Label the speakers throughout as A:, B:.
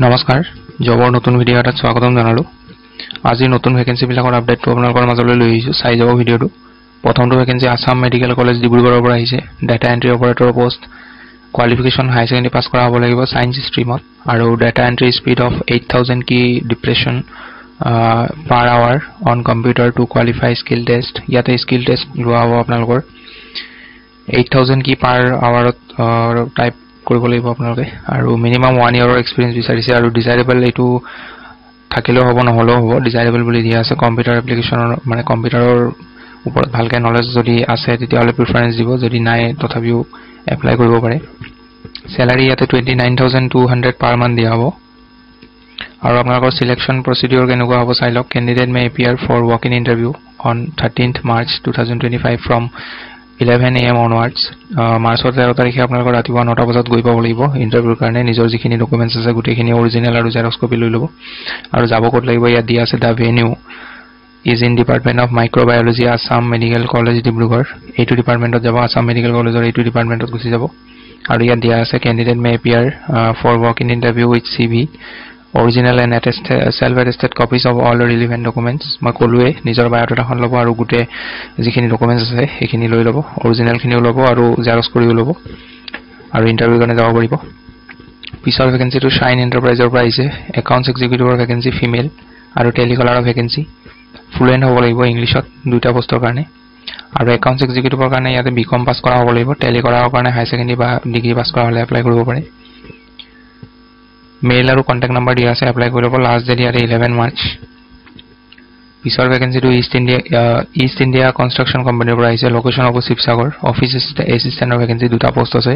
A: নমস্কাৰ জবৰ নতুন ভিডিও এটাত স্বাগতম জনালো আজি নতুন ভ্যাকেন্সি বিলাকৰ আপডেটটো আপোনালোকৰ মাজলৈ লৈ আহিছো চাই যাব ভিডিওটো প্ৰথমটো ভ্যাকেন্সি আসাম মেডিকেল কলেজ ডিব্ৰুগড়ৰ পৰা আহিছে data entry operator post qualification high secondary pass কৰা হ'ব লাগিব সায়েন্স ষ্ট্ৰীমত আৰু ডাটা এন্ট্ৰি স্পীড অফ 8000 কি depression per hour on computer to qualify skill test ইয়াতে স্কিল টেষ্ট লোৱা হ'ব আপোনালোকৰ 8000 কি per hour টাইপ কৰিব লাগিব আপোনালোকে আৰু মিনিমাম 1 ইয়াৰৰ এক্সপেৰিয়েন্স বিচাৰিছে আৰু ডিজাইৰেবল এটো থাকিলেও হ'ব নহলেও হ'ব ডিজাইৰেবল বুলি দিয়া আছে কম্পিউটাৰ এপ্লিকেশনৰ মানে কম্পিউটাৰৰ ওপৰত ভালকৈ নলেজ যদি আছে তেতিয়াহলে প্ৰিফাৰেন্স দিব যদি নাই তথাপিও এপ্লাই কৰিব পাৰে স্যালাৰি ইয়াতে 29200 per month দিয়া হ'ব আৰু আপোনালোকৰ সিলেকশন প্ৰসিডিউৰ কেনেকুৱা হ'ব চাই লওক candidate may appear for walk in interview on 13th March 2025 from 11 AM onwards মাৰ্চৰ 13 তাৰিখে আপোনালোকৰ ৰাতিপুৱা 9টা বজাত গৈ পাব লাগিব ইন্টাৰভিউৰ কাৰণে নিজৰ যিখিনি ডকুমেন্টছ আছে গুটেখিনি অৰিজিনাল আৰু জেৰক্স কপি লৈ ল'ব আৰু যাব ক'ত লাগিব ইয়াত দিয়া আছে দা venue is in Department of Microbiology Assam Medical College Dibrugarh এইটো ডিপাৰ্টমেন্টত যাব আসাম মেডিকেল কলেজৰ এইটো ডিপাৰ্টমেন্টত গুচি যাব আৰু ইয়াত দিয়া আছে candidate may appear for walk in interview with CV original and self-attested copies of all relevant documents মই কলুৱে নিজৰ বায়োডাটাখন ল'ব আৰু গুটে যিখিনি ডকুমেন্টছ আছে সেইখিনি লৈ ল'ব অৰিজিনাল খিনিও ল'ব আৰু জেৰক্স কৰিও ল'ব আৰু ইন্টাৰভিউ কাৰণে যাব পাৰিব পিছৰ ভ্যাকেন্সিটো শাইন এন্টাৰপ্ৰাইজৰ পৰা আহিছে একাউন্টছ এক্সিকিউটিভৰ ভ্যাকেন্সি ফিমেল আৰু টেলিকলাৰৰ ভ্যাকেন্সি ফ্লুয়েন্ট হ'ব লাগিব ইংলিশত দুটা পোষ্টৰ কাৰণে আৰু একাউন্টছ এক্সিকিউটিভৰ কাৰণে ইয়াতে বিকম পাস কৰা হ'ব লাগিব টেলিকলাৰৰ কাৰণে হাই সেকেন্ডাৰী বা ডিগ্ৰী পাস কৰা হলে এপ্লাই কৰিব পাৰে মেইল আৰু কন্টাক্ট নাম্বাৰ দিয়া আছে এপ্লাই কৰিব লাষ্ট ডেট ইয়াতে 11 মাৰ্চ পিছৰ ভ্যাকেন্সিটো ইষ্ট ইণ্ডিয়া কনষ্ট্ৰাকচন কোম্পানীৰ পৰা আহিছে লোকেশন হ'ব শিৱসাগৰ অফিস এসিস্ট্যান্টৰ ভ্যাকেন্সি দুটা পোষ্ট আছে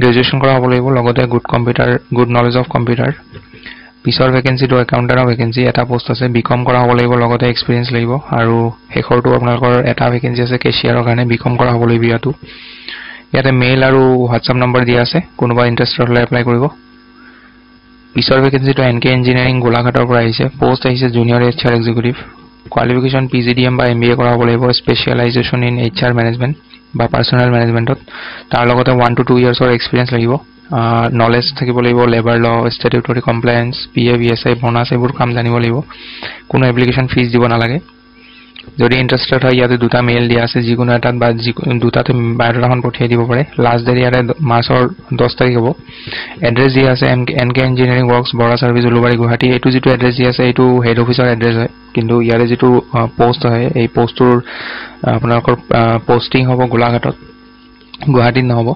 A: গ্ৰেজুৱেচন কৰা হ'ব লাগিব লগতে গুড নলেজ অফ কম্পিউটাৰ পিছৰ ভ্যাকেন্সিটো একাউন্টেন্টৰ ভ্যাকেন্সি এটা পোষ্ট আছে বিকম কৰা হ'ব লাগিব লগতে এক্সপেৰিয়েন্স লাগিব আৰু শেষৰটো আপোনালোকৰ এটা ভ্যাকেন্সি আছে কেশিয়াৰৰ কাৰণে বিকম কৰা হ'ব লাগিব ইয়াতে মেইল আৰু হোৱাটছআপ নম্বৰ দিয়া আছে কোনোবা ইন্টাৰেষ্টেড হলে এপ্লাই কৰিব পিছৰ ভ্যাকেন্সিটো এনকে ইঞ্জিনিয়াৰিং গোলাঘাটৰ পৰা আহিছে পোষ্ট আহিছে junior HR executive qualification PGDM বা MBA কৰা হ'ব লাগিব স্পেশালাইজেশন ইন HR ম্যানেজমেন্ট বা পাৰ্সোনাল ম্যানেজমেন্টত তাৰ লগতে 1 to 2 ইয়াৰ্ছৰ এক্সপেৰিয়েন্স লাগিব নলেজ থাকিব লাগিব labour law স্ট্যাটিউটৰি compliance PAVSI bonus এইবোৰ কাম জানিব লাগিব কোনো এপ্লিকেশন ফিজ দিব নালাগে যদি ইন্টাৰেষ্টেড হয় ইয়াতে দুটা মেইল দিয়া আছে যিকোনো এটাত বা দুটাতে বায়োডাটাখন পঠিয়াই দিব পাৰে লাষ্ট ডেট ইয়াতে মাৰ্চৰ 10 তাৰিখ হ'ব এড্ৰেছ দিয়া আছে এনকে ইঞ্জিনিয়াৰিং ওয়াৰ্কছ বৰা সাৰ্ভিস উলুবাৰী গুৱাহাটী এইটো যেটো এড্ৰেছ দিয়া আছে এইটো হেড অফিচৰ এড্ৰেছ হয় কিন্তু ইয়াৰে যেটো পোষ্ট হয় এই পোষ্টৰ আপোনালোকৰ পোষ্টিং হ'ব গোলাঘাটত গুৱাহাটীত নহব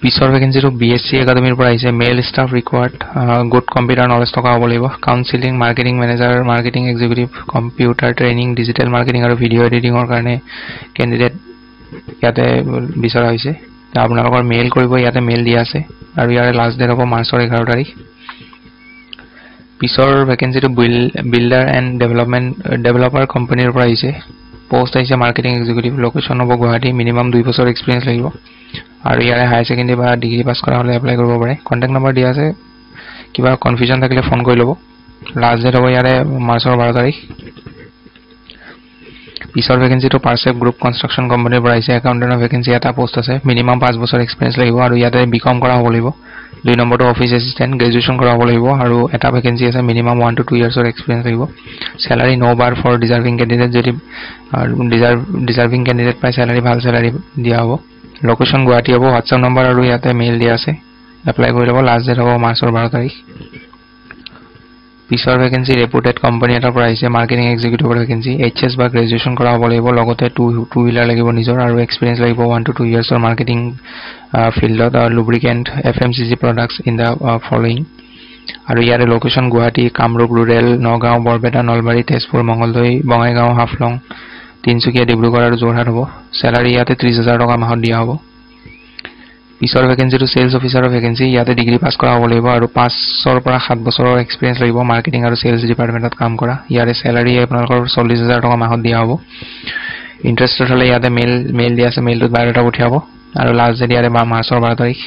A: পিছৰ ভ্যাকেন্সিটো BSc একাডেমীৰ পৰা আহিছে মেল ষ্টাফ ৰিকোয়াৰ্ড গুড কম্পিউটাৰ নলেজ থকা হ'ব লাগিব counselling marketing manager marketing executive computer training digital marketing আৰু ভিডিও এডিটিংৰ কাৰণে ক্যান্ডিডেট ইয়াতে বিচৰা হৈছে আপোনালোকৰ মেইল কৰিব ইয়াতে মেইল দিয়া আছে আৰু ইয়াৰে লাষ্ট ডেট হ'ব মাৰ্চৰ 11 তাৰিখ পিছৰ ভ্যাকেন্সিটো বিল্ডাৰ এণ্ড ডেভেলপাৰ কোম্পানীৰ পৰা আহিছে পোষ্ট আহিছে মাৰ্কেটিং এক্সিকিউটিভ লোকেশন হ'ব গুৱাহাটী মিনিমাম 2 বছৰ এক্সপেৰিয়েন্স লাগিব আৰু ইয়াৰে হাই সেকেন্ডাৰী বা ডিগ্ৰী পাস কৰা হলে এপ্লাই কৰিব পাৰে কন্টাক্ট নাম্বাৰ দিয়া আছে কিবা কনফিউজন থাকিলে ফোন কৰি ল'ব লাষ্ট ডেট হ'ব ইয়াৰে মাৰ্চৰ 12 তাৰিখ পিছৰ ভ্যাকেন্সিটো পাৰসেপ গ্ৰুপ কনষ্ট্ৰাকচন কোম্পানীৰ পৰা আহিছে একাউন্টেন্টৰ ভ্যাকেন্সি এটা পোষ্ট আছে মিনিমাম 5 বছৰ এক্সপেৰিয়েন্স লাগিব আৰু ইয়াতে বিকম কৰা হ'ব লাগিব 2 নম্বৰটো অফিস এসিস্ট্যান্ট গ্ৰেজুৱেচন কৰা হ'ব লাগিব আৰু এটা ভ্যাকেন্সি আছে মিনিমাম 1 to 2 ইয়াৰ্ছৰ এক্সপেৰিয়েন্স লাগিব স্যালাৰি নো বাৰ ফৰ ডিজাৰ্ভিং ক্যান্ডিডেট যদি ডিজাৰ্ভিং ক্যান্ডিডেট পাই স্যালাৰি ভাল স্যালাৰি দিয়া হ'ব লোকেশন গুৱাহাটী হ'ব হোৱাটছআপ নম্বৰ আৰু ইয়াতে মেইল দিয়া আছে এপ্লাই কৰি ল'ব লাষ্ট ডেট হ'ব মাৰ্চৰ 12 তাৰিখ পিছৰ ভ্যাকেন্সি ৰেপুটেড কোম্পানী এটাৰ পৰা আহিছে মাৰ্কেটিং এক্সিকিউটিভৰ ভ্যাকেন্সি HS বা গ্ৰেজুৱেচন কৰা হ'ব লাগিব লগতে 2 হুইলাৰ লাগিব নিজৰ আৰু এক্সপেৰিয়েন্স লাগিব 1 to 2 ইয়াৰ্ছৰ মাৰ্কেটিং ফিল্ডত আৰু lubricant FMCG products in the following আৰু ইয়াৰে লোকেশন গুৱাহাটী কামৰূপ ৰুৰেল নগাঁও বৰপেটা নলবাৰী তেজপুৰ মঙ্গলদৈ বঙাইগাঁও হাফলং তিনচুকীয়া ডিব্ৰুগড় আৰু যোৰহাট হ'ব স্যালাৰি ইয়াতে 30000 টকা মাহত দিয়া হ'ব পিছৰ ভ্যাকেন্সিটো সেলস অফিচাৰৰ ভ্যাকেন্সি ইয়াতে ডিগ্ৰী পাস কৰা হ'ব লাগিব আৰু 5 পৰা 7 বছৰৰ এক্সপেৰিয়েন্স লাগিব মাৰ্কেটিং আৰু সেলস ডিপাৰ্টমেন্টত কাম কৰা ইয়াৰে স্যালাৰি আপোনালোকৰ 40000 টকা মাহত দিয়া হ'ব ইন্টাৰেষ্টেড হলে ইয়াতে মেইল দিয়া আছে মেইলটোত বায়োডাটা পঠিয়াব আৰু লাষ্ট ডেট ইয়াৰে মাৰ্চৰ 12 তাৰিখ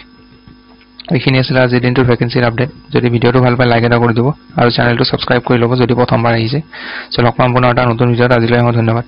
A: এইখিনি আছিল আজি দিনটোৰ ভ্যাকেন্সিৰ আপডেট যদি ভিডিওটো ভাল পায় লাইক এটা কৰি দিব আৰু চেনেলটো সাবস্ক্ৰাইব কৰি ল'ব যদি প্ৰথমবাৰ আহিছে লগ পাম পুনৰ এটা নতুন ভিডিওত আজিলৈ ধন্যবাদ